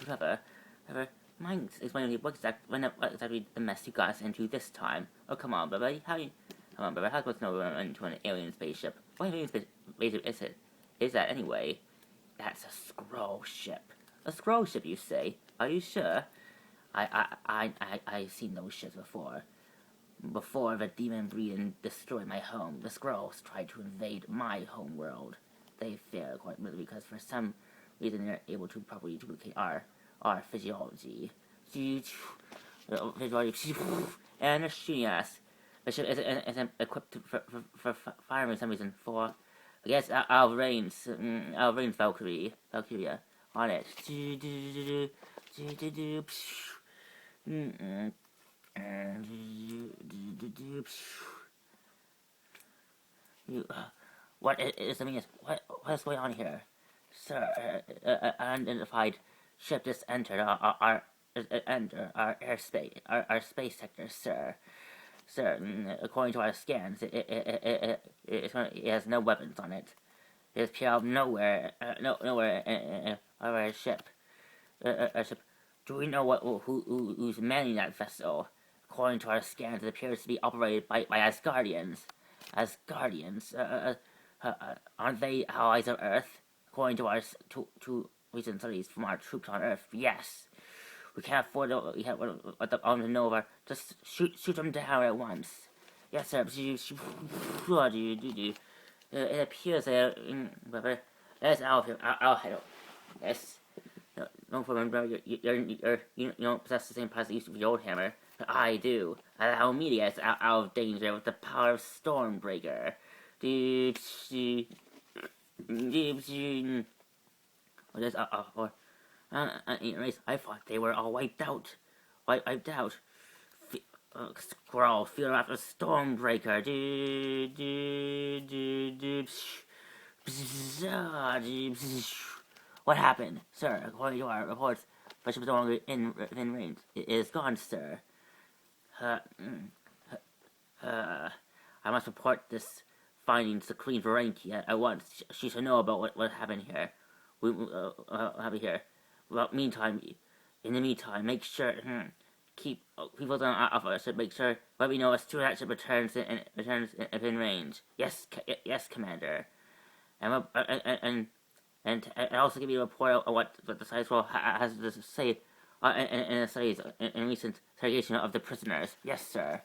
Brother, mind explaining what exactly the mess you got us into this time? Oh, come on, brother. How supposed to know we're into an alien spaceship? What alien spaceship is it? Is that anyway? That's a scroll ship. A scroll ship, you say? Are you sure? I've seen those ships before. Before the demon breed destroyed my home, the Skrulls tried to invade my home world. They failed quite badly because for some reason they're able to properly duplicate our physiology. And they're shooting us. The ship isn't equipped for firing for some reason. For I guess our brains Valkyria on it. What is what is going on here, sir? Unidentified ship just entered our airspace, our space sector, sir. Sir, according to our scans, it has no weapons on it. It appears out of nowhere, nowhere of our ship. Do we know who's manning that vessel? According to our scans, it appears to be operated by Asgardians. Asgardians? Aren't they allies of Earth? According to our to recent studies from our troops on Earth, yes. We can't afford to. We can't let them on to know over. Just shoot them down at once. Yes, sir. It appears that let's I'll head up. Yes. No problem, bro. You don't possess the same power that used to be the old hammer. But I do. Allow me to get out of danger with the power of Stormbreaker. I thought they were all wiped out. Squirrel, feel after Stormbreaker. What happened, sir? According to our reports, the ship is no longer within range. It is gone, sir. I must report this findings to Queen Varankia at once. She should know about what happened here. We happened here. Well, in the meantime, make sure keep people off our ship. Make sure let me know as soon as that ship returns in range. Yes, Commander. And also give you a report on what the science world has to say in the studies in recent interrogation of the prisoners. Yes, sir.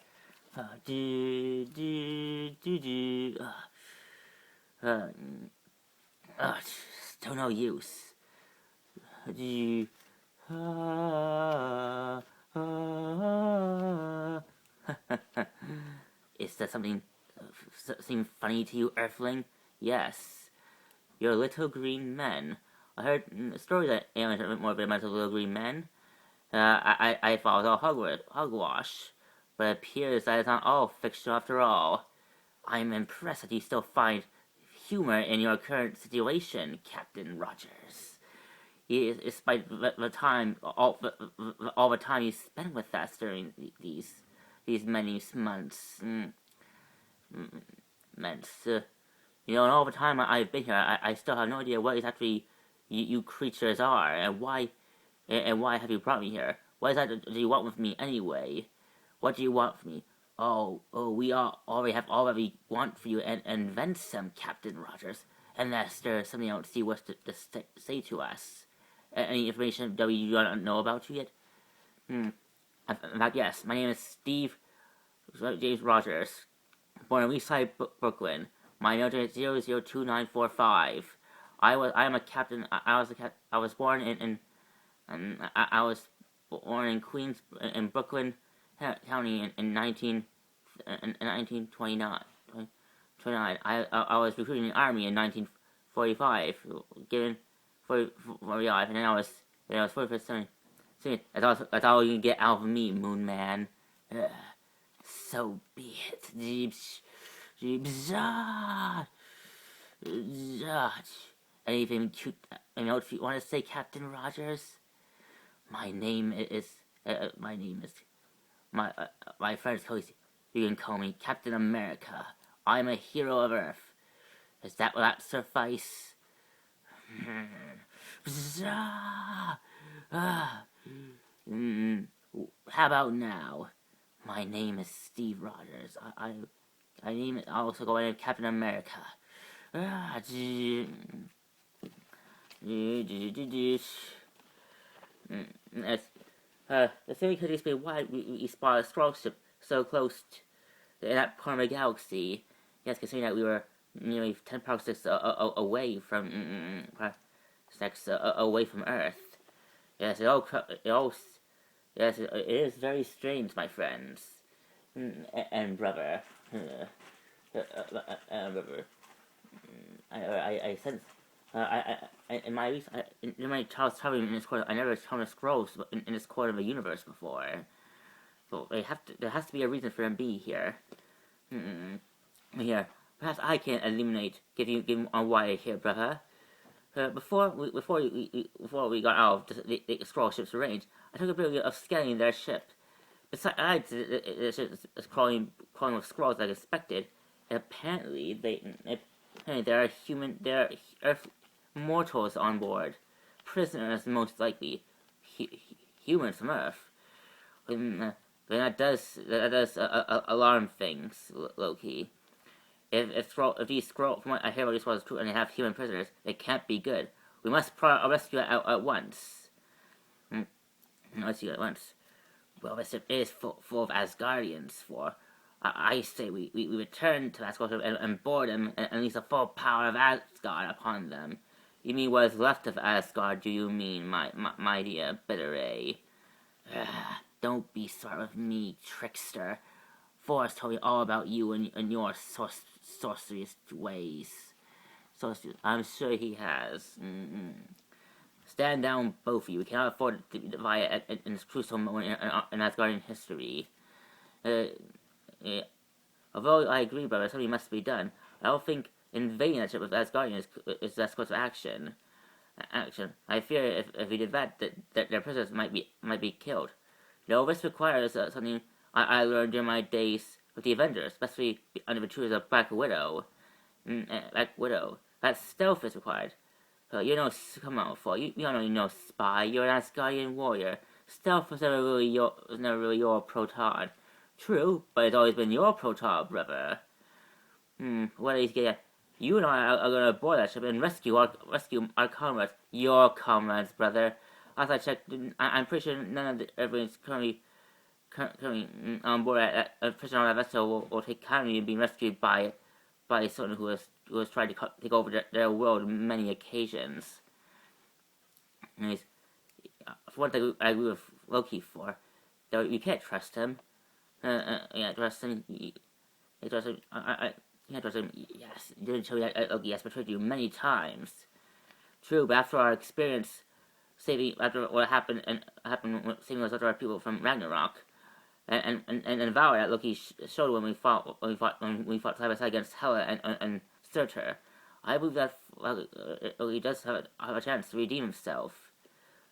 Still no use. Is that something seem funny to you, Earthling? Yes. You're little green men. I heard a story that aliens are more about little green men. I thought it was all hogwash, but it appears that it's not all fiction after all. I'm impressed that you still find humor in your current situation, Captain Rogers. Despite the time, all the time you spent with us during these many months. And all the time I've been here, I still have no idea what exactly you creatures are, and why have you brought me here? What exactly do you want with me anyway? What do you want from me? We already want for you and then some, Captain Rogers. Unless there's something else you wish to say to us. Any information that we do not know about you yet? In fact, yes. My name is Steve James Rogers, born in Eastside, Brooklyn. My note is 002945. I am a captain. I was born in Queens in Brooklyn County in 1929. I was recruited in the army in 1945, given 45, and then I was 45. That's all you can get out of me, Moon Man. So be it. Anything cute? If you want to say, Captain Rogers? My friends call you can call me Captain America. I'm a hero of Earth. Will that suffice? Mm, how about now? My name is Steve Rogers. I also go by Captain America. Yes. The theory could explain why we spotted a scroll ship so close to that part of the galaxy. Yes, considering that we were nearly 10 parsecs away from away from Earth. Yes, yes, it is very strange, my friends and brother. Brother. I sense. In my child's traveling in this corner, I never encountered scrolls in this corner of the universe before. So there has to be a reason for them being here. Here, perhaps I can illuminate, give you on why here, brother. Before we got out of the scroll ship's range, I took a bit of scanning their ship. Besides, the ship is crawling with scrolls like expected. Apparently, there are Earth mortals on board, prisoners most likely, humans from Earth. That does alarm things, Loki. If these scrolls, from what I hear, about these scrolls is true, and they have human prisoners, it can't be good. We must rescue it at once. Rescue it at once. Well, this ship is full of Asgardians. I say we return to that scroll ship and board them and unleash the full power of Asgard upon them. You mean what is left of Asgard? Do you mean my dear Bitteray? Don't be smart with me, trickster. Forrest told me all about you and your sorcerous ways. I'm sure he has. Stand down, both of you. We cannot afford to divide in this crucial moment in Asgardian history. Although I agree, brother, something must be done. I don't think invading that ship with Asgardian is that course of action. I fear if we did that their prisoners might be killed. This requires something I learned during my days with the Avengers, especially under the tutelage of Black Widow. That stealth is required. Come on, fool. You don't know no spy. You're an Asgardian warrior. Stealth was never really your proton. True, but it's always been your proton, brother. What are you getting at? You and I are gonna board that ship and rescue our comrades. Your comrades, brother. As I checked, I'm pretty sure none of everyone's currently on board at a prisoner on that vessel will take kindly in being rescued by someone who has tried to take over their world on many occasions. Anyways, for one thing, I agree with Loki for. Though you can't trust him. Trust him. Trust him. I can't trust him. Yes, you didn't show me that Loki has betrayed you many times. True, but after our experience after what happened saving those other people from Ragnarok, and Valor that Loki showed when we fought side by side against Hela and Surtur, I believe that Loki does have a chance to redeem himself.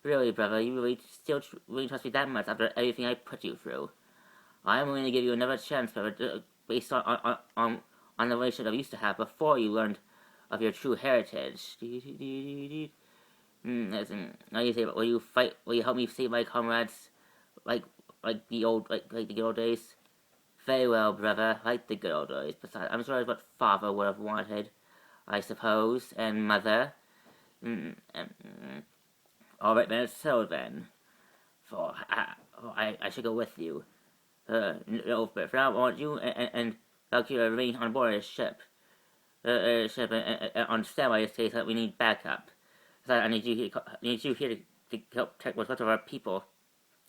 Really, brother, you really still really trust me that much after everything I put you through? I am willing to give you another chance, brother, based on the relationship I used to have before you learned of your true heritage. Now you say, will you fight? Will you help me save my comrades, like the good old days? Very well, brother, like the good old days. Besides, I'm sure that's what father would have wanted, I suppose, and mother. All right, then, so then, for I should go with you. No, but for now, I want you and Valkyrie to remain on board his ship. On standby in case that we need backup. So I need you here to help protect what's left of our people.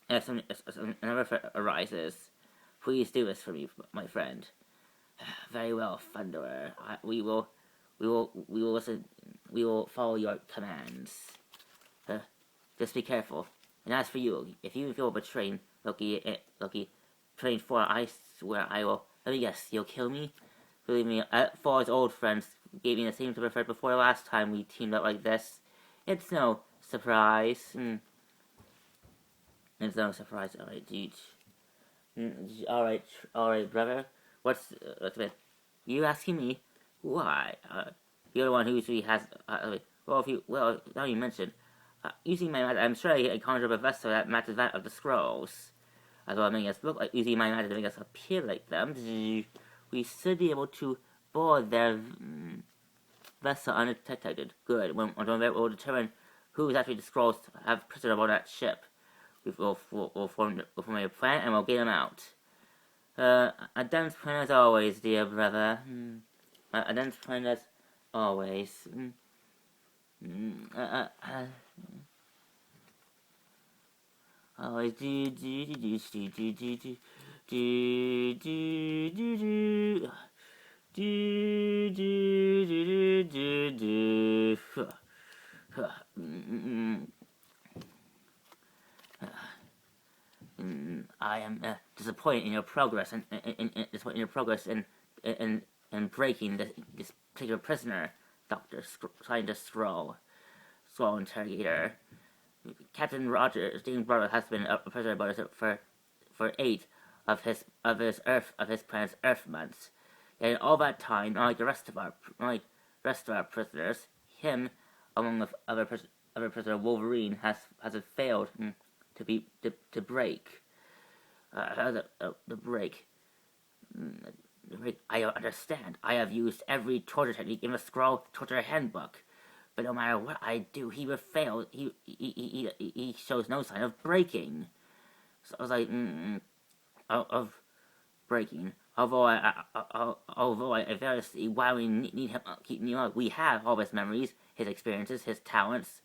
If another threat arises, please do this for me, my friend. Very well, Thunderer. We will listen. We will follow your commands. Just be careful. And as for you, if you feel betrayed, Loki, betrayed for, I swear I will. Let me guess, you'll kill me? Believe me, Thor's old friends gave me the same type of threat before the last time we teamed up like this. It's no surprise. It's no surprise. Alright, dude. Alright, brother. What's the bit? You asking me? Why? You're the one who usually has. now you mentioned, using my magic, I'm sure I conjured up a vessel that matches that of the scrolls. As well as making us look like using my magic to make us appear like them. We should be able to board their vessel undetected. Good. When we'll determine who is actually the scrolls have prisoner aboard that ship. We'll form a plan and we'll get them out. A dense plan as always, dear brother. A dense plan as always. Always I am disappointed in your progress in breaking this particular prisoner, Doctor Scientist Scroll Interrogator. Captain Rogers, Dean's brother, has been a prisoner for 8 of his planet's Earth months. Yet in all that time, unlike the rest of our prisoners, him, among the other prisoner Wolverine, has failed to break. The break. I understand. I have used every torture technique in the Scroll Torture Handbook, but no matter what I do, he will fail. He shows no sign of breaking. So I was like, of breaking. Although I very see why we need him keeping him up. We have all his memories, his experiences, his talents,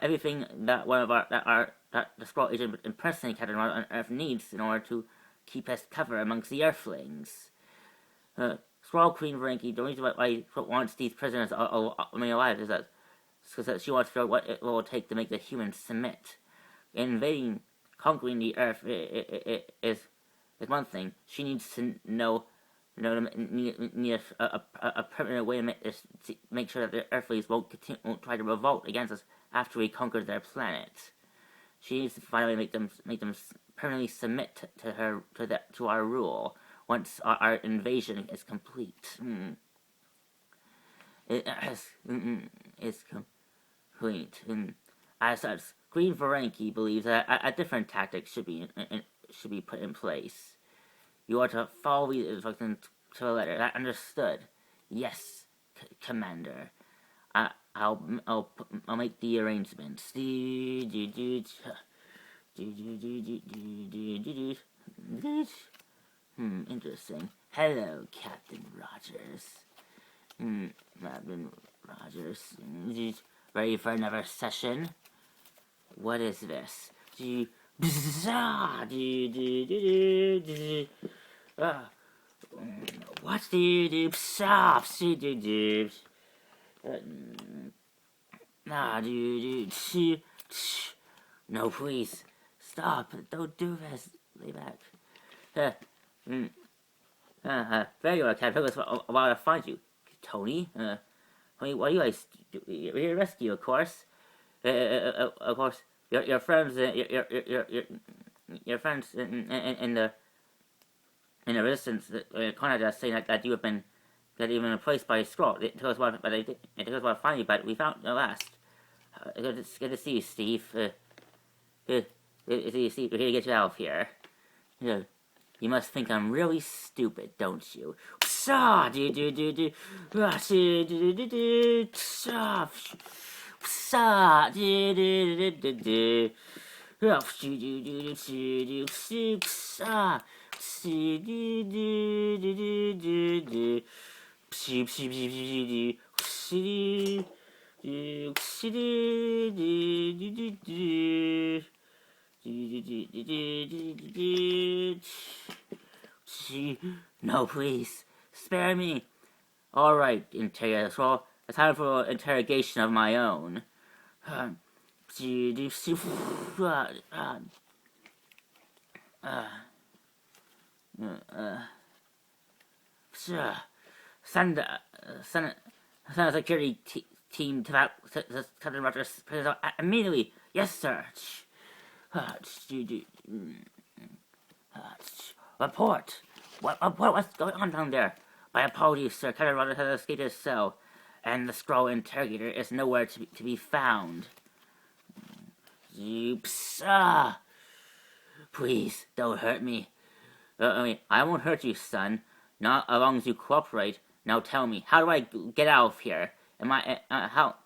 everything that the Scroll agent impersonating Captain Marvel on Earth needs in order to keep his cover amongst the Earthlings. Scroll Queen Ranky, the reason why wants these prisoners alive is that because she wants to figure out what it will take to make the humans submit. Conquering the Earth is one thing. She needs to know a permanent way to make sure that the Earthlings won't try to revolt against us after we conquer their planet. She needs to finally make them permanently submit to our rule once our invasion is complete. Is complete. As such, Green Varanki believes that a different tactic should be put in place. You are to follow the instructions to the letter. That understood? Yes, Commander. I'll make the arrangements. Interesting. Hello, Captain Rogers. Captain Rogers. Ready for another session? What is this? What do you do? No, please. Stop. Don't do this. Lay back. Very well, Captain. It took us a while to find you. Tony? What do you guys do? We're here to rescue, of course. Of course, your friends, your friends in the resistance contacted us saying that you've been replaced by a scroll. It took us a while, to find you, but we found you at last. Good to see you, Steve. Good to see you, Steve. We're here to get you out of here. You must think I'm really stupid, don't you? No, please. Spare me. Alright, interrogator. Well, it's time for an interrogation of my own. Send a security team to that Captain Rogers immediately. Yes, sir. Report. What's going on down there? My apologies, sir. Captain Rogers has escaped his cell, and the scroll interrogator is nowhere to be found. Oops. Please, don't hurt me. I won't hurt you, son. Not as long as you cooperate. Now tell me, how do I get out of here? Am I, how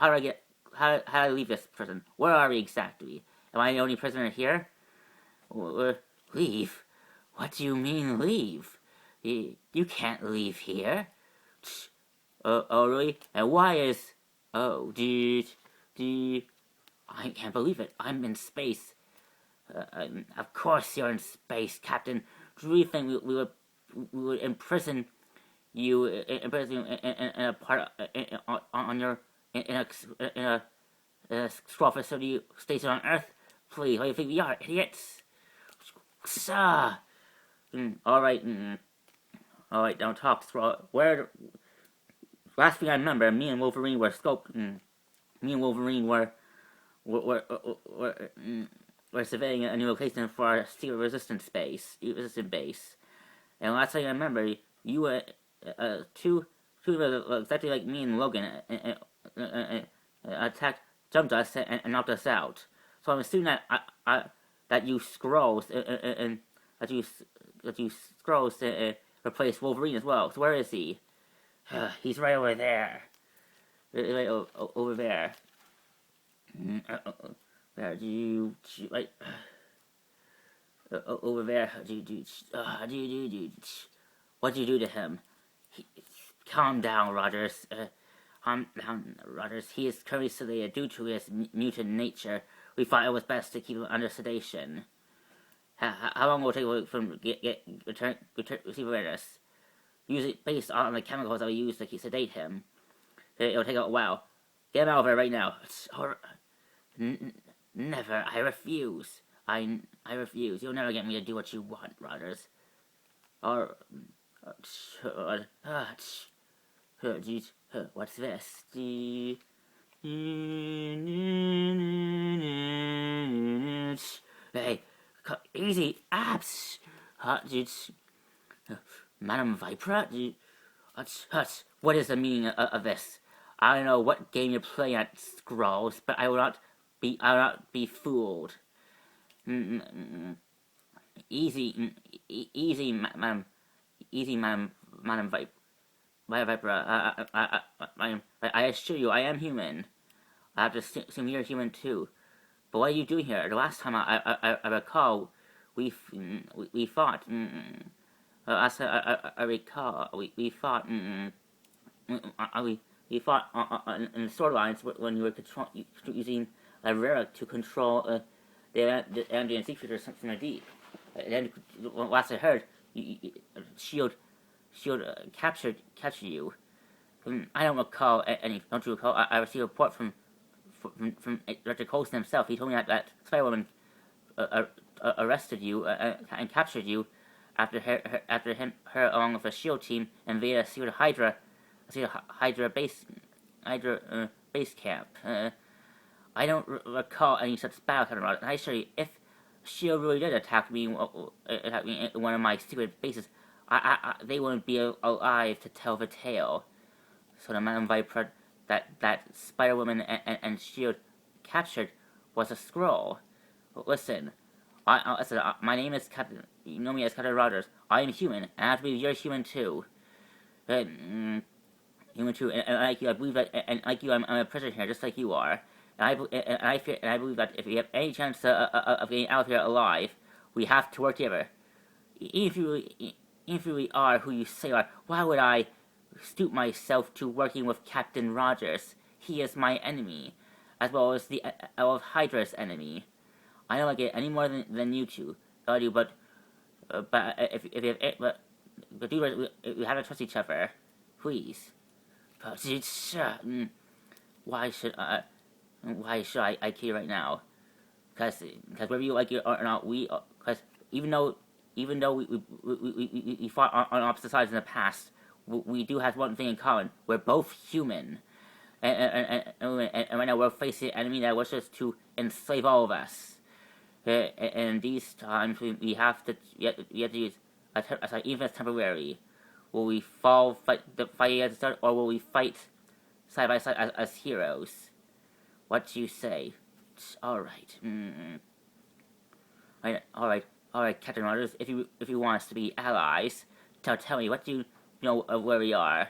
do I get, how do I leave this prison? Where are we exactly? Am I the only prisoner here? Leave? What do you mean, leave? You can't leave here. Oh, really? And why is... Oh, dude... I can't believe it. I'm in space. Of course you're in space, Captain. Do you think we would imprison you in a part on your in a scroll facility station on Earth? Please, what do you think we are, idiots? All right, don't talk. Scroll. Where? Last thing I remember, me and Wolverine were we're surveying a new location for our secret resistant base. And last thing I remember, you were two exactly like me and Logan jumped us and knocked us out. So I'm assuming that you scrolls and that you scrolls replace Wolverine as well. So where is he? He's right over there. Right over there. There, like over there? What'd you do to him? Calm down, Rogers. Calm down, Rogers. He is currently sedated due to his mutant nature. We thought it was best to keep him under sedation. How long will it take from receive awareness? Usually based on the chemicals that we use to sedate him. It'll take a while. Get him out of here right now. Never. I refuse. I refuse. You'll never get me to do what you want, Rogers. What's this? Hey, easy. Apps. Madam Vipra? What is the meaning of this? I don't know what game you're playing at, Skrulls, but I will not be fooled. Easy, madam. Easy, madam Vipra. I assure you, I am human. I have to assume you're human too. But what are you doing here? The last time I recall, we fought. As I recall, we fought. We fought in the storylines when you were using a relic to control the ambient sea creatures from the deep. And then, last I heard, Shield captured you. I don't recall any. Don't you recall? I received a report from Director Coulson himself. He told me that Spider-Woman arrested you and captured you after her along with a Shield team invaded a secret Hydra base camp. I don't recall any such battle, Captain Rogers. And I assure you, if Shield really did attack me in one of my secret bases, they wouldn't be alive to tell the tale. So the Madam Viper that Spider-Woman and Shield captured was a Skrull. Listen, my name is Captain. You know me as Captain Rogers. I am human, and I have to believe you're human too. Human too, and like you, I believe that, and like you, I'm a prisoner here, just like you are. And I believe that if we have any chance of getting out of here alive, we have to work together. Even if you really are who you say you are, why would I stoop myself to working with Captain Rogers? He is my enemy, as well as Hydra's enemy. I don't like it any more than you two. I do, but if you have, but we have to trust each other, please. But why should I kill you right now? Because whether you like it or not, because even though we fought on opposite sides in the past, we do have one thing in common: we're both human, and right now we're facing an enemy that wishes to enslave all of us. And these times we have to use even if it's temporary. Will we fight at the start, or will we fight side by side as heroes. What do you say? All right. All right, Captain Rogers. If you want us to be allies, tell me, what do you know of where we are?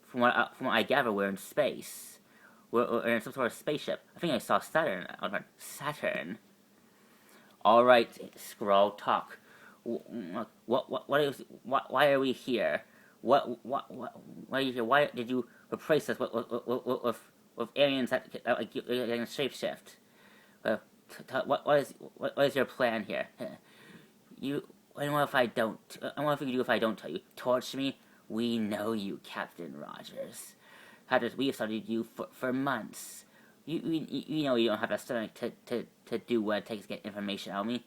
From what I gather, we're in space. We're in some sort of spaceship. I think I saw Saturn. Saturn. All right, Skrull, talk. Why are we here? Why are you here? Why did you replace us with aliens that can shapeshift? What is your plan here? You. I don't know if I don't. I don't know if you do if I don't tell you. Torch me. We know you, Captain Rogers. We have studied you for months. You know you don't have the stomach to do what it takes to get information out of me.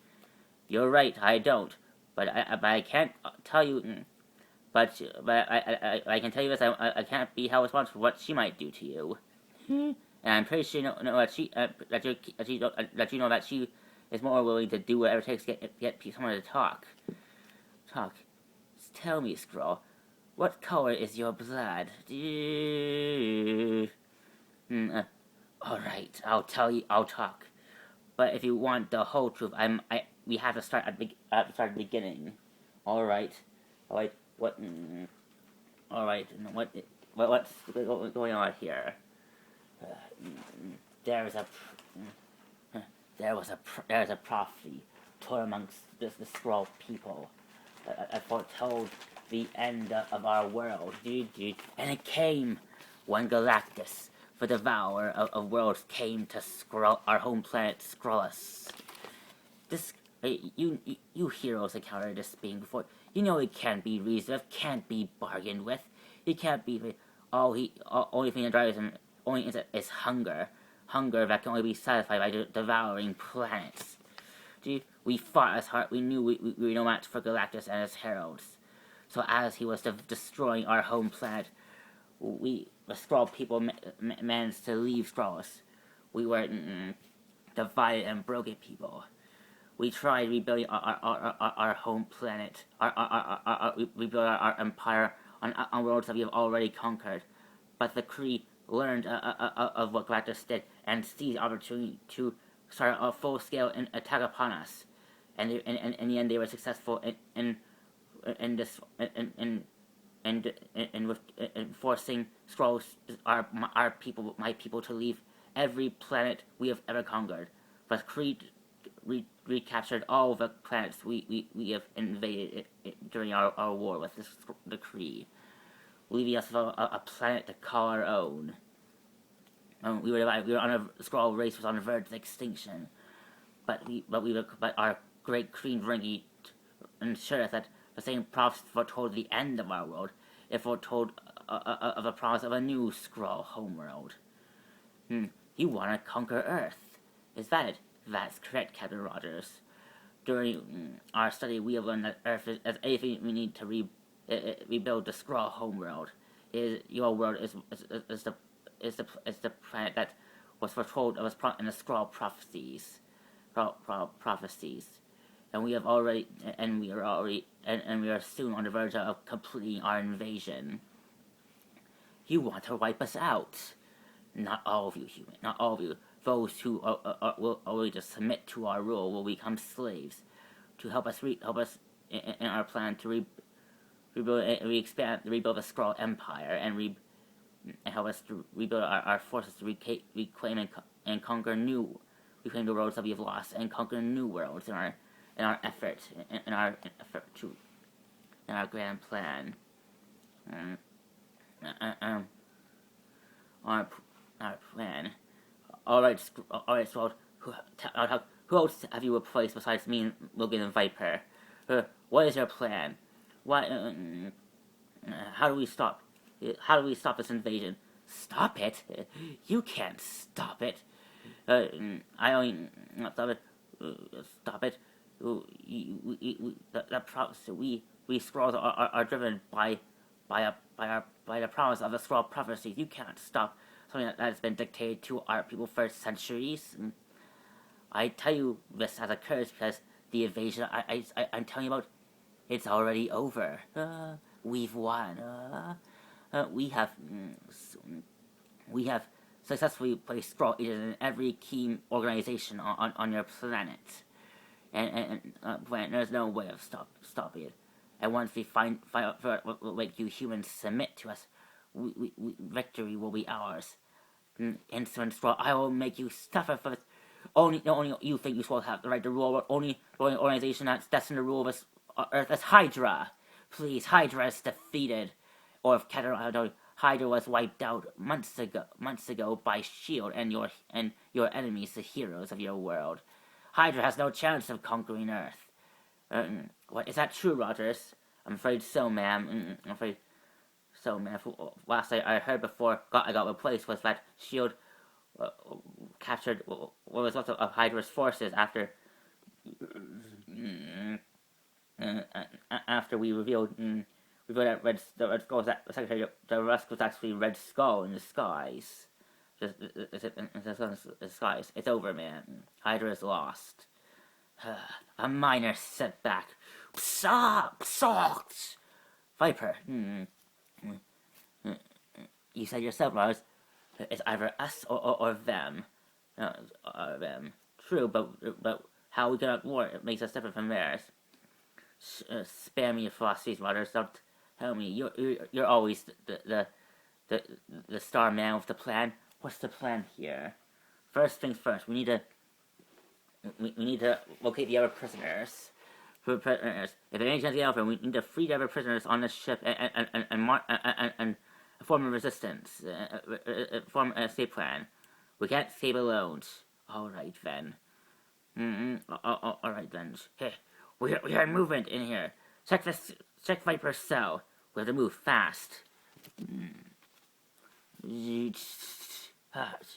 You're right, I don't. But I can't tell you. But I can tell you this. I can't be held responsible for what she might do to you. And I'm pretty sure you know that you know that she is more willing to do whatever it takes to get someone to talk. Tell me, Skrull, what color is your blood? All right, I'll tell you. I'll talk. But if you want the whole truth, we have to start at the beginning. All right. What? All right. What's going on here? There was a prophecy told amongst the Skrull people. I foretold the end of our world, and it came when Galactus, the devourer of worlds, came to our home planet Skrullus. This you heroes encountered this being before. You know it can't be reasoned with, can't be bargained with. It can't be only thing that drives him is hunger. Hunger that can only be satisfied by devouring planets. We fought as hard. We knew we were no match for Galactus and his heralds. So as he was destroying our home planet, the Skrull people managed to leave Skrullus. We were divided and broken people. We tried rebuilding our home planet. We built our empire on worlds that we have already conquered. But the Kree learned of what Galactus did and seized the opportunity to start a full-scale attack upon us. And in the end, they were successful in forcing Skrulls, my people, to leave every planet we have ever conquered. But Kree recaptured all the planets we have invaded during our war with the Kree, leaving us a planet to call our own. We were on a Skrull race was on the verge of extinction, but our great Kree Ringy ensured us that the same prophecy foretold the end of our world. It foretold of the promise of a new Skrull homeworld. You want to conquer Earth? Is that it? That's correct, Captain Rogers. During our study, we have learned that Earth is everything we need to rebuild the Skrull homeworld. Your world is the planet that was foretold of us in the Skrull prophecies. And we are soon on the verge of completing our invasion. You want to wipe us out? Not all of you, human. Not all of you. Those who will only just submit to our rule will become slaves. To help us in our plan to rebuild the Skrull Empire and help us to rebuild our forces to reclaim and conquer reclaim the worlds that we have lost and conquer new worlds in our effort to our grand plan. Our plan. All right, Skrull. Who else have you replaced besides me and Logan and Viper? What is your plan? How do we stop? How do we stop this invasion? Stop it? You can't stop it. I only stop it. Stop it. We Skrulls are driven by the promise of the Skrull prophecy. You can't stop something that has been dictated to our people for centuries. I tell you this as a curse because the invasion I'm telling you about, it's already over. We've won. We have We have successfully placed Skrull agents in every key organization on your planet. And there's no way of stopping it. And once we find out what will make you humans submit to us, victory will be ours. Insolent Skrull, I will make you suffer for this. Only you think you will have the right to rule. Only organization that's destined to rule this Earth is Hydra. Please, Hydra is defeated. Or if Hydra was wiped out months ago by Shield and your enemies, the heroes of your world. Hydra has no chance of conquering Earth. What is that true, Rogers? I'm afraid so, ma'am. I'm afraid so, ma'am. Last I heard before I got replaced was that Shield captured what was left of Hydra's forces after we revealed that the Red Skull was the Secretary. The rest was actually Red Skull in disguise. Disguise. It's over, man. Hydra is lost. A minor setback. Socks. Viper. You said yourself, Rose. It's either us or them. No, them. True, but how we cannot war it makes us different from theirs. Spare me your philosophies, Rogers. Don't tell me you're always the star man with the plan. What's the plan here? First things first, we need to locate the other prisoners. If there any chance of the we need to free the other prisoners on this ship and form a resistance, form an escape plan. We can't save alone. All right then. All right then. Hey, we are movement in here. Check Viper's cell. We have to move fast.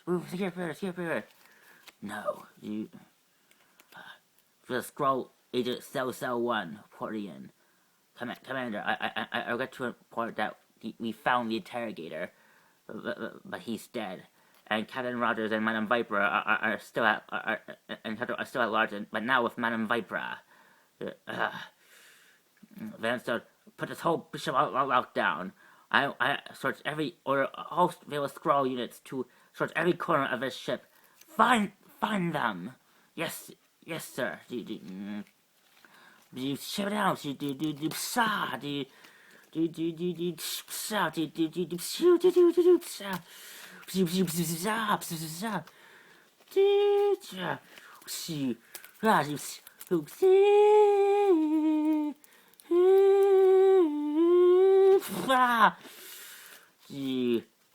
Move here. No, you. The Skrull Agent Cell 1 reporting in. Commander, I got to report that we found the interrogator, but he's dead. And Captain Rogers and Madame Viper are still at large, but now with Madame Viper. Van Stone, put this whole bishop out lockdown. I searched all available Skrull units to search every corner of this ship. Find them. Yes, sir. You ship it out.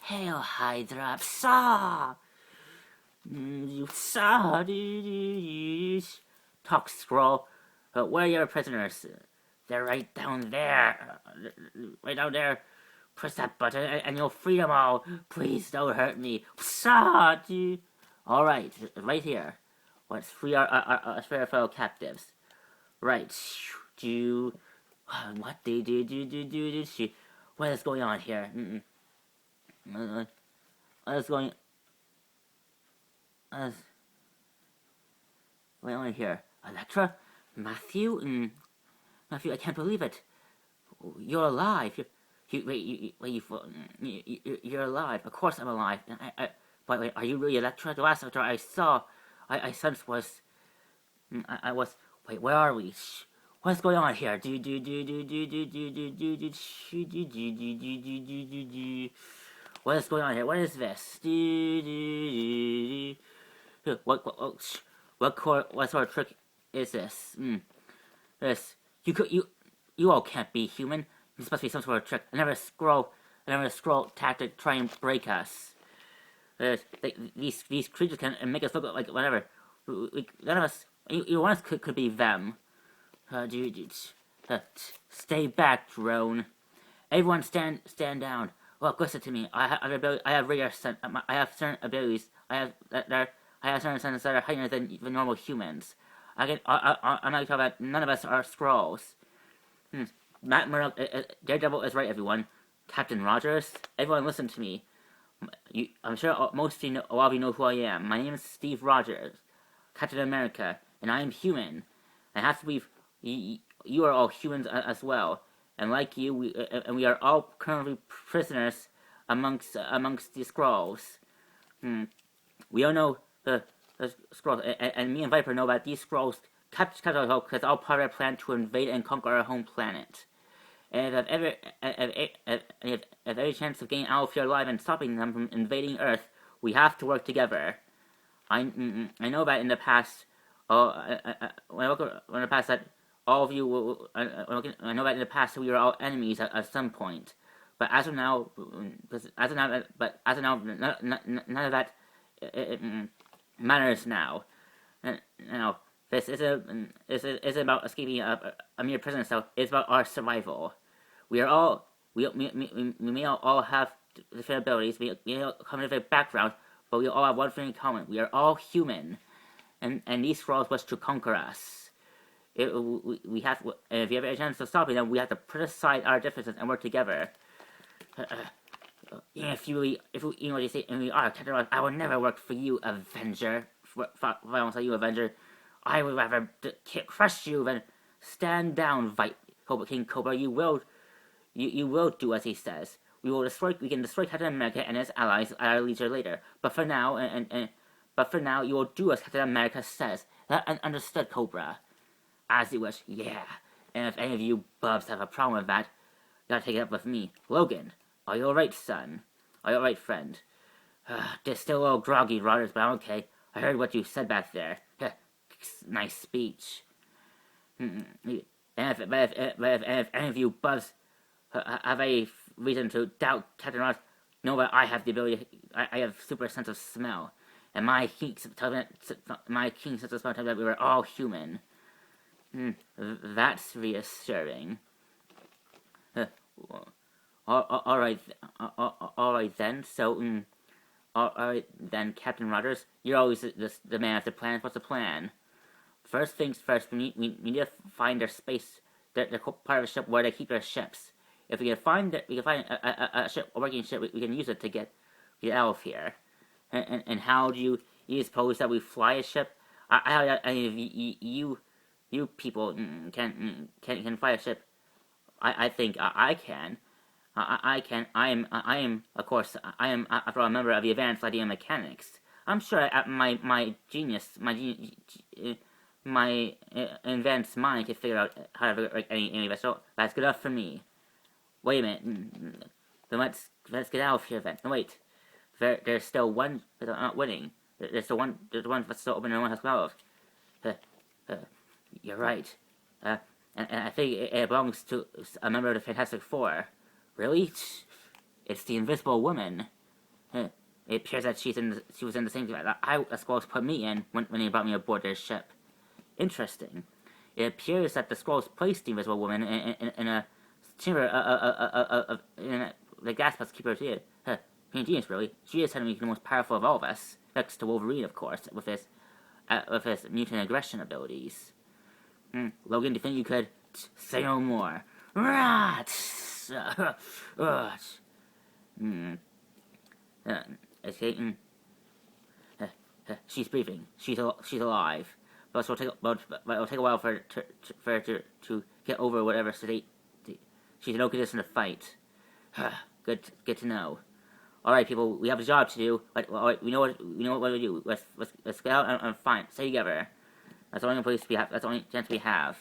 Hail Hydra, Talk, Skrull. Where are your prisoners? They're right down there. Right down there. Press that button and you'll free them all. Please don't hurt me. All right, right here. Let's free our fellow captives. Right. What What is going on here? What is going on here? Elektra? Matthew, I can't believe it. You're alive. You're alive. Of course I'm alive. But wait, are you really Elektra? The last Elektra I sensed was... Wait, where are we? What's going on here? What is going on here? What is this? What sort of trick is this? This you all can't be human. This must be some sort of trick. Another Skrull tactic to try and break us. These creatures can make us look like whatever. None of us. You one of us could be them. Stay back, drone. Everyone stand down. Look, listen to me. I have certain abilities. I have certain senses that are higher than normal humans. I'm not talking about none of us are Skrulls. Matt Murdock, Daredevil is right, everyone. Captain Rogers, everyone listen to me. I'm sure a lot of you know who I am. My name is Steve Rogers, Captain America, and I am human. I have to believe you are all humans as well. And like you, we are all currently prisoners amongst the scrolls. We all know the scrolls, and me and Viper know that these scrolls kept our hope because all part of our plan to invade and conquer our home planet. And if every chance of getting out of here alive and stopping them from invading Earth, we have to work together. I know that in the past, when in the past that all of you, I know that in the past we were all enemies at some point. But as of now, none of that matters now. Now, this isn't about escaping a mere prison cell. It's about our survival. We may all have different abilities. We may all come from different backgrounds, but we all have one thing in common. We are all human, and these scrolls wish to conquer us. We have, if you have a chance of stopping them, we have to put aside our differences and work together. If you know what you say, and we are, Captain Rod, I will never work for you, Avenger. If I won't say you, Avenger, I would rather crush you than stand down, King Cobra. You will do as he says. We can destroy Captain America and his allies at our leisure later. But for now, you will do as Captain America says. That understood, Cobra. As you wish, yeah. And if any of you bubs have a problem with that, you gotta take it up with me. Logan, are you alright, son? Are you alright, friend? Just still a little groggy, Rotters, but I'm okay. I heard what you said back there. Nice speech. And if any of you bubs have a reason to doubt Captain Ross, know that I have the ability. I have super sense of smell, and my keen sense of smell tells me that we were all human. That's reassuring. All right then. So, all right then, Captain Rogers. You're always the man of the plan. What's the plan? First things first. We need to find their space, their part of the ship where they keep their ships. If we can find a ship, a working ship, we can use it to get out of here. And how do you suppose that we fly a ship? You people can fly a ship. I think I can. I can. I am. Of course, I am. After all, a member of the advanced idea mechanics. I'm sure my advanced mind can figure out how to work any vessel. That's good enough for me. Wait a minute. Then let's get out of here then. No, wait. There's still one that's not winning. There's the one that's still open and no one has come out of. You're right. And I think it belongs to a member of the Fantastic Four. Really? It's the Invisible Woman. It appears that she was in the same thing that I Skrulls put me in when they brought me aboard their ship. Interesting. It appears that the Skrulls placed the Invisible Woman in a chamber the gas mask keeper did. Genius, really. She is suddenly the most powerful of all of us, next to Wolverine, of course, with his mutant aggression abilities. Logan, do you think you could say no more? She's breathing. She's alive. But it'll take a while for her to get over whatever state. She's in no condition to fight. Good to know. All right, people, we have a job to do. We know what we do. Let's get out and find. Stay together. That's the only place we have. That's the only chance we have.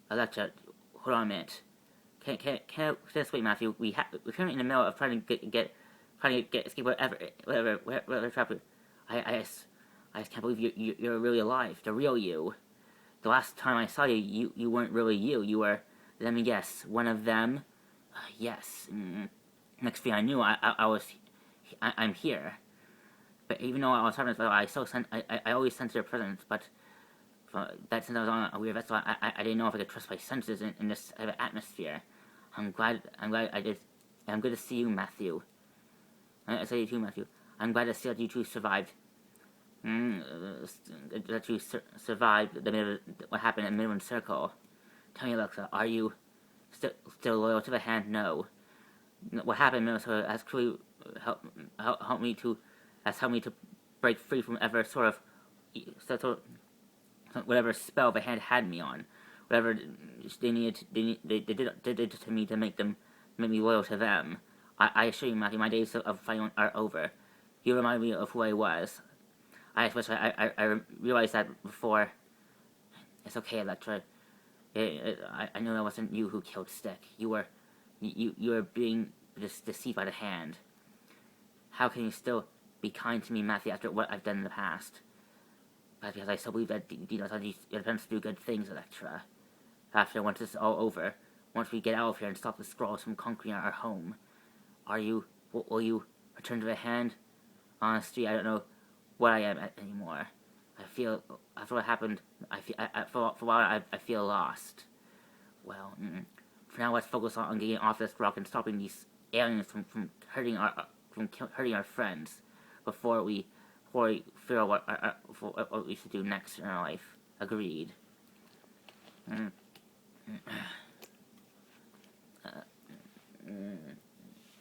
Alexa, hold on a minute. Can just wait, Matthew? We're currently in the middle of trying to escape whatever trap. I just can't believe you're really alive. The real you. The last time I saw you, you weren't really you. You were, let me guess, one of them. Yes. Next thing I knew, I'm here. But even though I was having this, I always sensed your presence. But that since I was on a weird vessel, I didn't know if I could trust my senses in this atmosphere. I'm glad I did. I'm good to see you, Matthew. I say you too, Matthew. I'm glad to see that you two survived. That you survived what happened at Midland Circle. Tell me, Alexa, are you still loyal to the hand? No. What happened in Minnesota has truly helped me to break free from whatever spell the hand had me on. Whatever they did to me to make them made me loyal to them. I assure you, Matthew, my days of fighting are over. You remind me of who I was. I wish I realized that before. It's okay, Electra. I know that wasn't you who killed Stick. You were being deceived by the Hand. How can you still be kind to me, Matthew, after what I've done in the past? But because I still believe that Dino's attempts to do good things, Electra. After once this is all over, once we get out of here and stop the Skrulls from conquering our home, will you return to the Hand? Honestly, I don't know what I am anymore. I feel, after what happened, for a while I feel lost. Well, for now let's focus on getting off this rock and stopping these aliens from hurting our friends before we figure out what we should do next in our life. Agreed.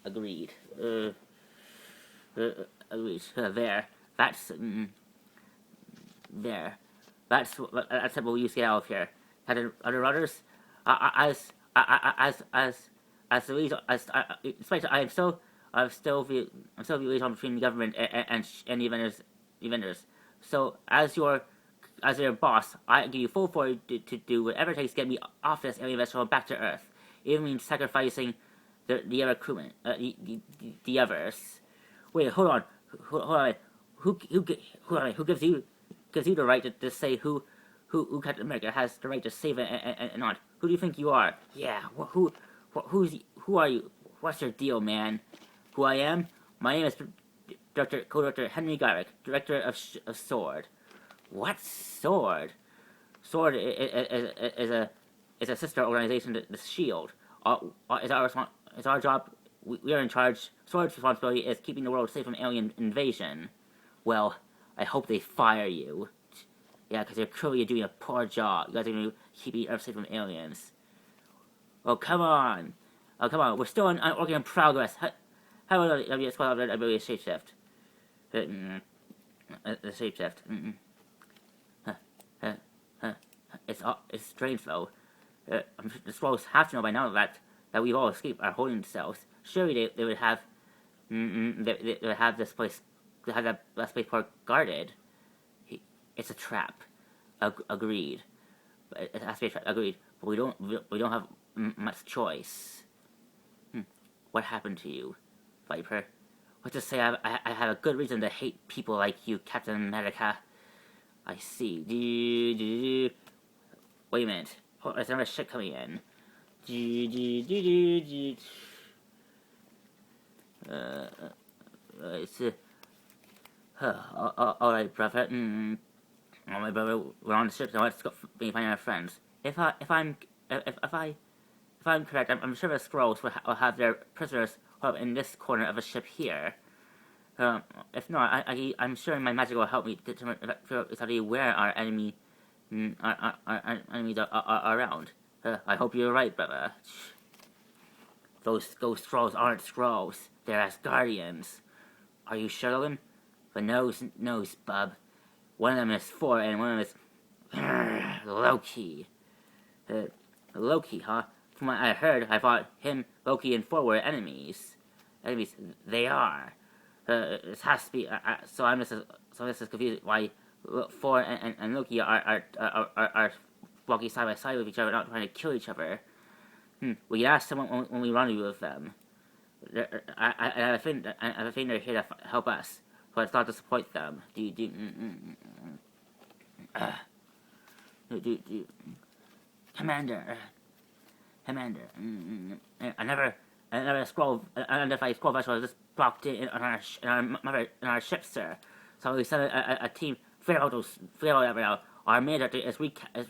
Agreed. Agreed. There. There. That's what we used to get out of here. Other others, especially I'm still the liaison between the government and the vendors. So as your boss, I give you full authority to do whatever it takes to get me off this alien vessel back to Earth. Even means sacrificing the other crewmen, the others. Wait, hold on. Who gives you the right to say who Captain America has the right to save it and not? Who do you think you are? Yeah, who are you? What's your deal, man? Who I am? My name is Co-Director Henry Garrick, Director of Sword. What Sword? Sword is a sister organization to the Shield. Is our job? We are in charge. Sword's responsibility is keeping the world safe from alien invasion. Well, I hope they fire you. Yeah, because you're clearly doing a poor job. You guys are going to keep Earth safe from aliens. Oh, come on. Oh, come on. We're still working in progress. How about the squad ability to shapeshift? The shapeshift. It's strange, though. The Skrulls have to know by now that we've all escaped our holding cells. Surely they would have... they would have this place... They have that spaceport guarded. It's a trap. Agreed. It has to be a trap. Agreed. But we don't have much choice. What happened to you, Viper? Let's just say I have a good reason to hate people like you, Captain America. I see. Wait a minute. Oh, there's another ship coming in. It's alright, brother. Alright, brother. We're on the ship, so let's go find our friends. If I'm correct, I'm sure the Skrulls will have their prisoners up in this corner of the ship here. If not, I'm sure my magic will help me determine exactly where our enemies are around. I hope you're right, brother. Those Skrulls aren't Skrulls. They're Asgardians. Are you sure, Logan? The nose, bub. One of them is Thor, and one of them is Loki. Loki, huh? From what I heard, I thought him, Loki, and Thor were enemies. Enemies, they are. It has to be. So I'm just confused why Thor and Loki are walking side by side with each other, not trying to kill each other. We can ask them when we rendezvous with them. I have a feeling they're here to help us, but it's not to support them. Commander. Another unidentified Skrull vessel just blocked in our ship, sir. So we sent a team fail right now. Our main objective is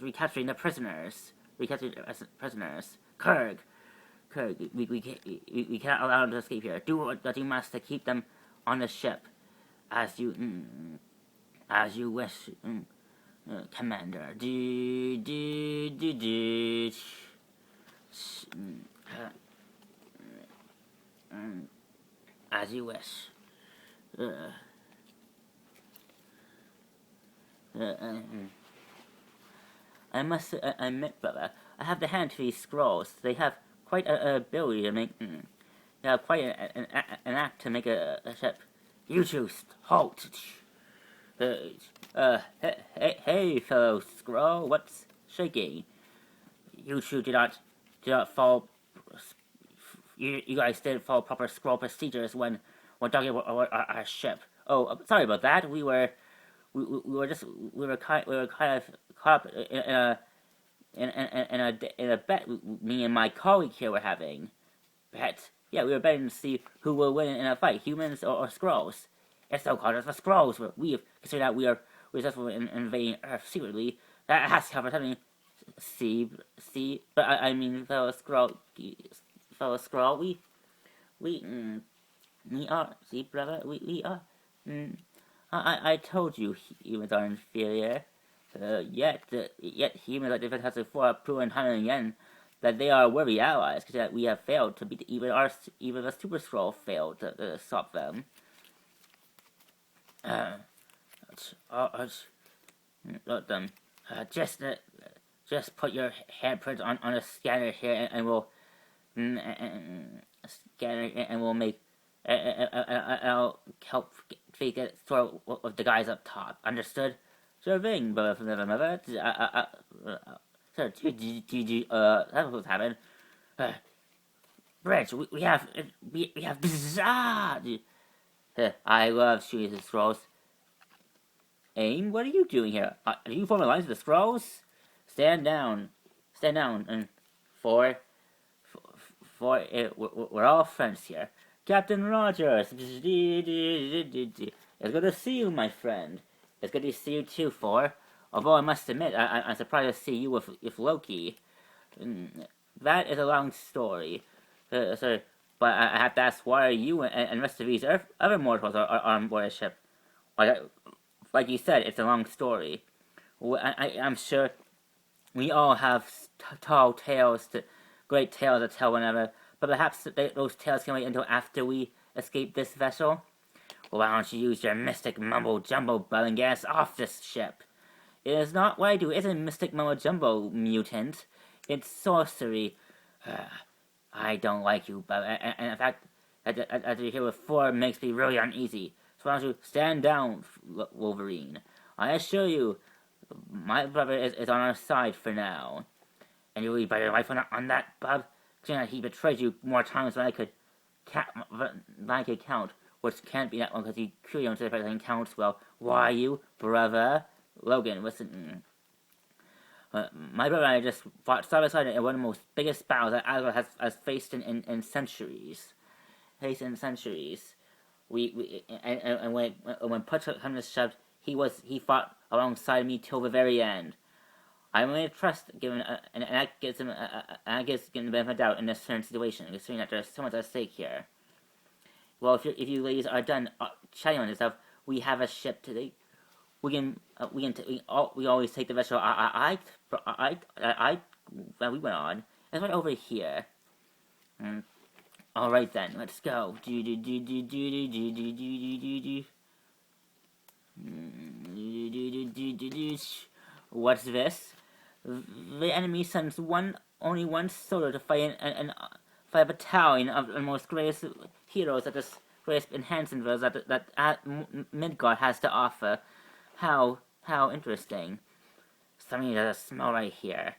recapturing the prisoners. Kurg, we cannot allow them to escape here. Do what you must to keep them on the ship, as you wish, Commander. As you wish. I must admit, brother, I have the hand to these Skrulls. They have quite an ability to make. Yeah, quite an act to make a ship. You two, halt! Hey, fellow Skrull, what's shaking? You two did not follow. You guys didn't follow proper Skrull procedures when talking about our ship. Oh, sorry about that. We were kind of caught up in a bet me and my colleague here were having. Bet. Yeah, we were betting to see who will win in a fight, humans or Skrulls. It's so called as the Skrulls. We've considered that we're successful in invading Earth secretly. That has to cover something. See, but I mean, fellow Skrull, we are, see, brother, we are. I told you humans are inferior. Yet humans like the Fantastic Four have proven time and again that they are worthy allies, because we have failed to beat even the Super Skrull failed to stop them. Let them just put your handprint on a scanner here, and we'll scan it, and we'll make. I'll help figure it through with the guys up top. Understood? Sure thing, brother from the mother. Sir, that's what's happened. Bridge, we have bizarre. I love shooting the Skrulls. Aim, what are you doing here? Are you forming lines with the Skrulls? Stand down, and we're all friends here. Captain Rogers, it's good to see you, my friend. It's good to see you too, Thor. Although I must admit, I'm surprised to see you with Loki. That is a long story. Sir, but I have to ask, why are you and the rest of these other mortals are on board a ship? Like you said, it's a long story. I'm sure we all have great tales to tell whenever, but perhaps those tales can wait until after we escape this vessel? Well, why don't you use your mystic mumbo-jumbo bud and get us off this ship? It is not what I do. It isn't mystic mumbo-jumbo, mutant. It's sorcery. I don't like you, but and in fact, as you hear with Thor makes me really uneasy. So why don't you stand down, Wolverine? I assure you, my brother is on our side for now. And you'll bet your life on that, bub? Considering he betrayed you more times than I could count, which can't be that one because you clearly don't say if everything counts well. Why you, brother? Logan, listen. My brother and I just fought side by side in one of the most biggest battles that Asgard has faced in centuries. And when push comes to shove, he fought alongside me till the very end. I'm only trust given, and that gives him the benefit of the doubt in this certain situation, considering that there's so much at stake here. Well, if you ladies are done chatting on yourself, we have a ship today. We always take the vessel that we went on. It's right over here. All right then, let's go. What's this? The enemy sends only one soldier to fight fight a battalion of the most greatest heroes that this greatest enhancement that Midgard has to offer. How interesting. Something does smell right here.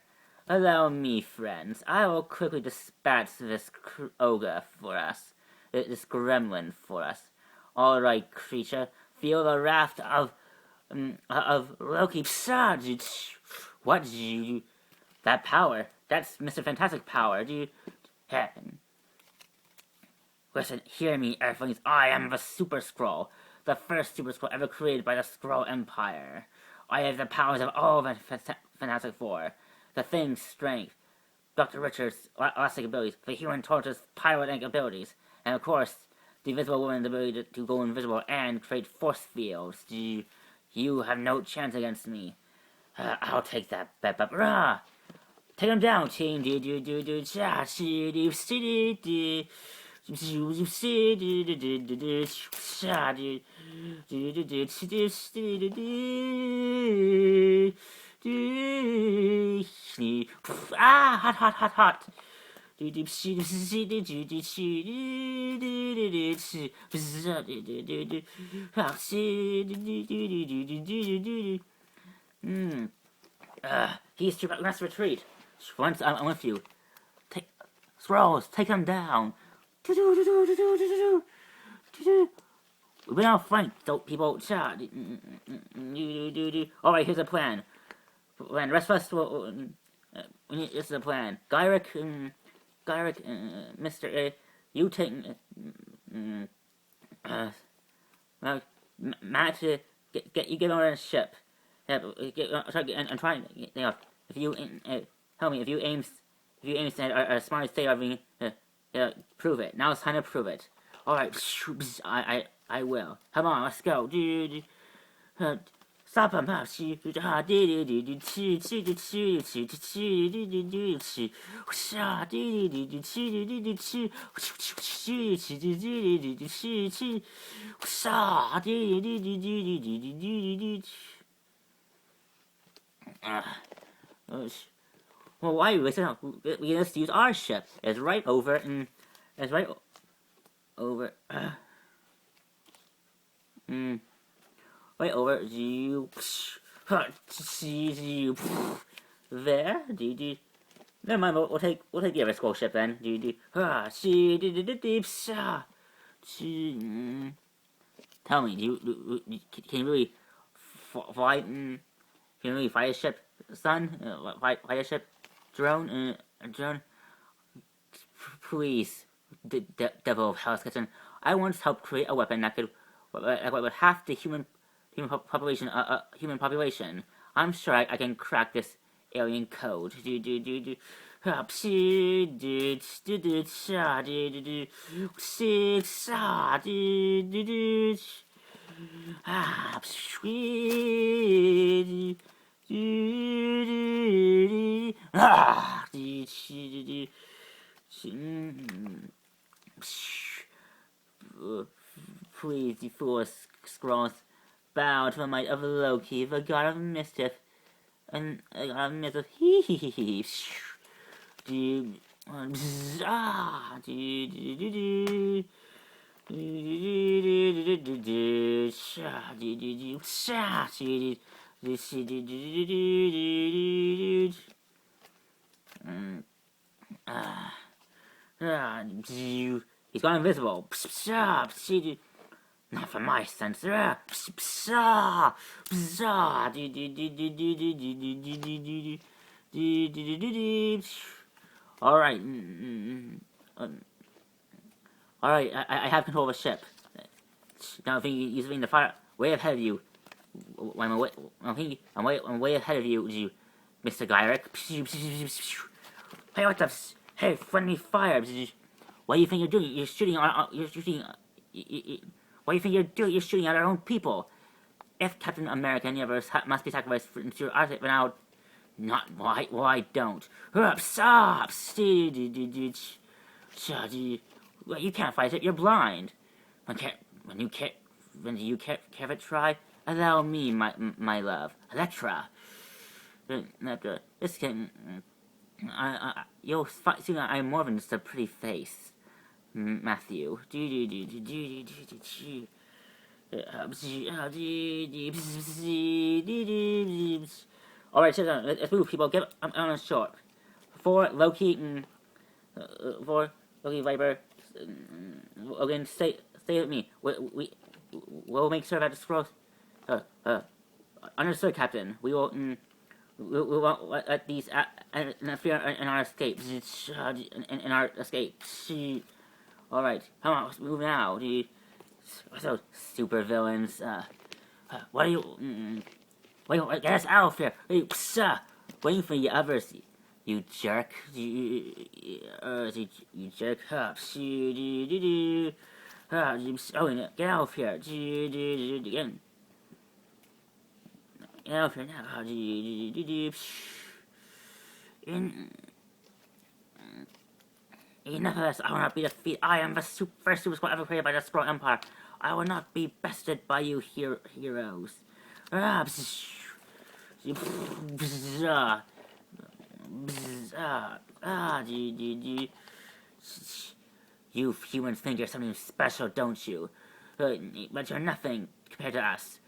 Allow me, friends. I will quickly dispatch this ogre for us. This gremlin for us. All right, creature. Feel the wrath of Loki. What do you? That power. That's Mr. Fantastic power. Do you? Listen, hear me, Earthlings. I am the Super Skrull, the first Super Skrull ever created by the Skrull Empire. I have the powers of all the Fantastic Four. The Thing's strength, Dr. Richards' elastic abilities, the Human Torch's piloting abilities, and of course, the Invisible Woman's ability to go invisible and create force fields. You have no chance against me. I'll take that bet, but rah! Take him down, team. Ah, hot. He's too let's retreat. Once I'm with you. Take Squirrels, take them down. We've been outflanked, so people shot. Alright, here's a plan. When rest of us will. This is a plan. Gyrick, Mr. You take. Matt, get on a ship. And try. If you tell me if you aim at a smart state of me, prove it. Now it's time to prove it. All right, I will. Come on, let's go. Stop him! Well, why we just use our ship? It's right over and it's right over. Right over you. There. Never mind. We'll take the other scroll ship then. Tell me, can you really fly? Can you really fly a ship, son? Fly a ship, drone. Please, devil of Hell's Kitchen. I once helped create a weapon that could with half the human population. I'm sure I can crack this alien code. Please, you foolish scrolls, bow to the might of Loki, the god of mischief, and the god of mischief. He's gone invisible. Not for my sensor. Alright. Alright, I have control of a ship. Now, if you're using the fire way ahead of you. I'm way ahead of you, Mr. Gyrick. Hey, what the? Hey, friendly fire. What do you think you're doing? You're shooting. What do you think you're doing? You're shooting at our own people. If Captain America Universe must be sacrificed for your art, but now, not why? Well, I don't. Stop! Well, you can't fight it. You're blind. When you can't try, allow me, my love, Electra. This can. You'll see that I'm more than just a pretty face, Matthew. Alright, let's move, people. Get on shore. For Loki, Viper, Logan, stay with me. We'll make sure that the scrolls. Understood, Captain. We won't let these interfere in our escape. In our escape. Alright, come on, let's move now. Those super villains. What are you? Wait, get us out of here! Waiting for the others, you jerk. You jerk. Get out of here. Again. Get out of here now. Enough of this. I will not be defeated. I am the first super squad ever created by the Scroll Empire. I will not be bested by you heroes. You humans think you're something special, don't you? But you're nothing compared to us.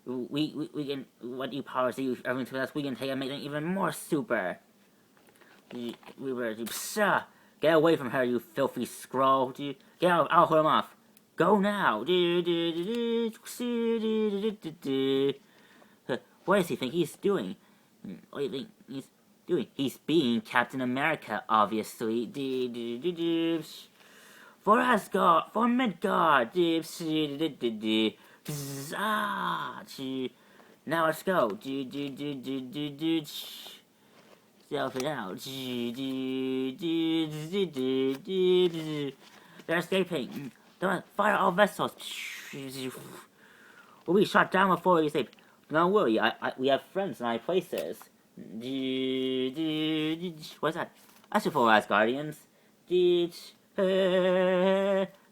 We can, what you powers that you are bringing to us, we can take and make them even more super. We were, get away from her, you filthy scroll. Get out, I'll hold him off. Go now. What does he think he's doing? What do you think he's doing? He's being Captain America, obviously. For Asgard, for Midgard. Now let's go. Self it out. They're escaping. Don't fire all vessels. We'll be shot down before we escape. Don't worry, we have friends in high places. What's that? That's for Asgardians.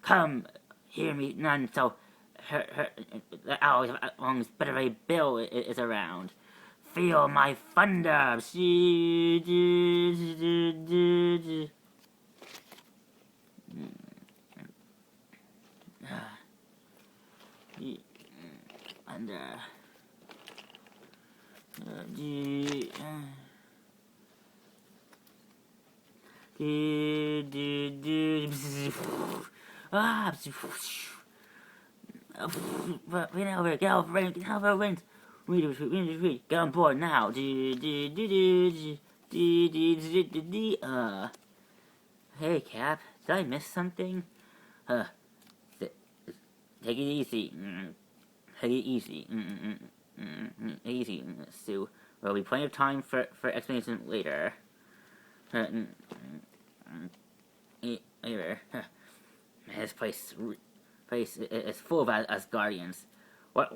Come, hear me, none. So, the Owl's better Bill is around. Feel my thunder. Thunder. Get on board now. Hey, Cap, did I miss something? Take it easy. Take it easy. Easy, Sue. There'll be plenty of time for explanation later. This place is full of Asgardians. Why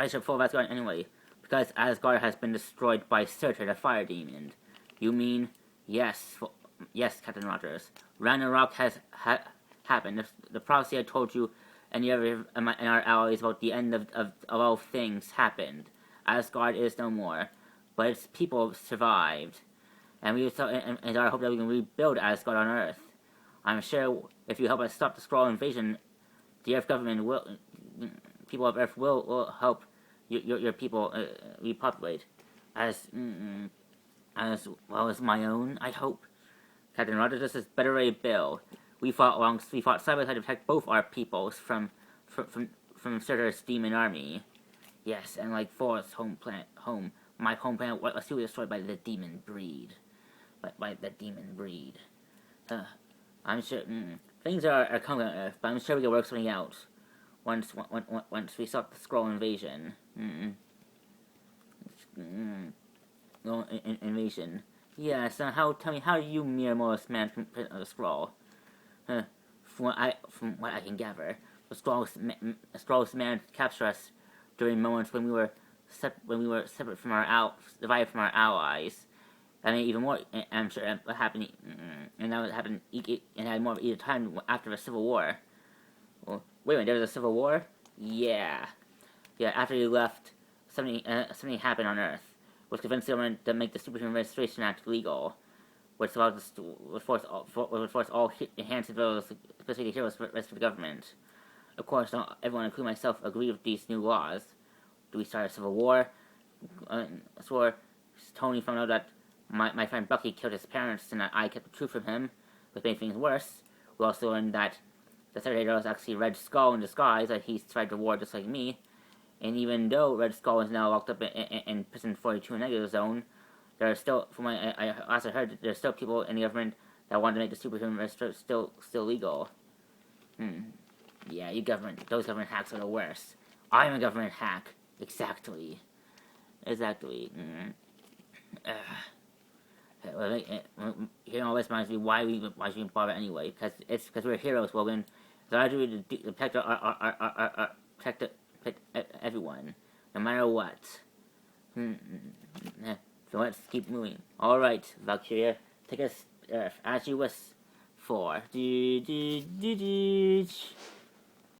is it full of Asgard anyway? Because Asgard has been destroyed by Surtur, the fire demon. You mean, yes, Captain Rogers. Ragnarok has happened. The prophecy I told you and our allies about the end of all things happened. Asgard is no more, but its people survived. And it's our hope that we can rebuild Asgard on Earth. I'm sure if you help us stop the Skrull invasion, the Earth government people of Earth will help your people repopulate, as well as my own. I hope. Captain Rogers, this is Better Ray Bill. We fought side by side to protect both our peoples from Surtur's demon army. Yes, and like Forrest's my home planet was destroyed by the demon breed. By the demon breed. I'm sure things are coming on Earth, but I'm sure we can work something out once we stop the Skrull invasion. Invasion. Yeah, so tell me, how do you mere mortal man complete the Skrull? From what I can gather, the Skrulls managed to capture us during moments when we were separate from divided from our allies. I mean, even more. I'm sure what happened, and that happened, and had more of a time after the Civil War. Well, wait a minute, there was a Civil War? Yeah. After you left, something happened on Earth, which convinced the government to make the Superhuman Registration Act legal, which allowed us would force all enhanced abilities, especially the heroes, for the rest of the government. Of course, not everyone, including myself, agreed with these new laws. Do we start a civil war? Tony found out that my friend Bucky killed his parents, and that I kept the truth from him, which made things worse. We also learned that the Saturday was actually Red Skull in disguise, that he tried the war just like me. And even though Red Skull is now locked up in prison 42 negative zone, there are still, from what I also heard, there's still people in the government that want to make the superhuman registration still legal. Yeah, those government hacks are the worst. I'm a government hack. Exactly. Hearing all this reminds me why we should bother anyway. Because we're heroes, Logan. So I do to protect protect everyone, no matter what. So let's keep moving. All right, Valkyria, take us as you wish for.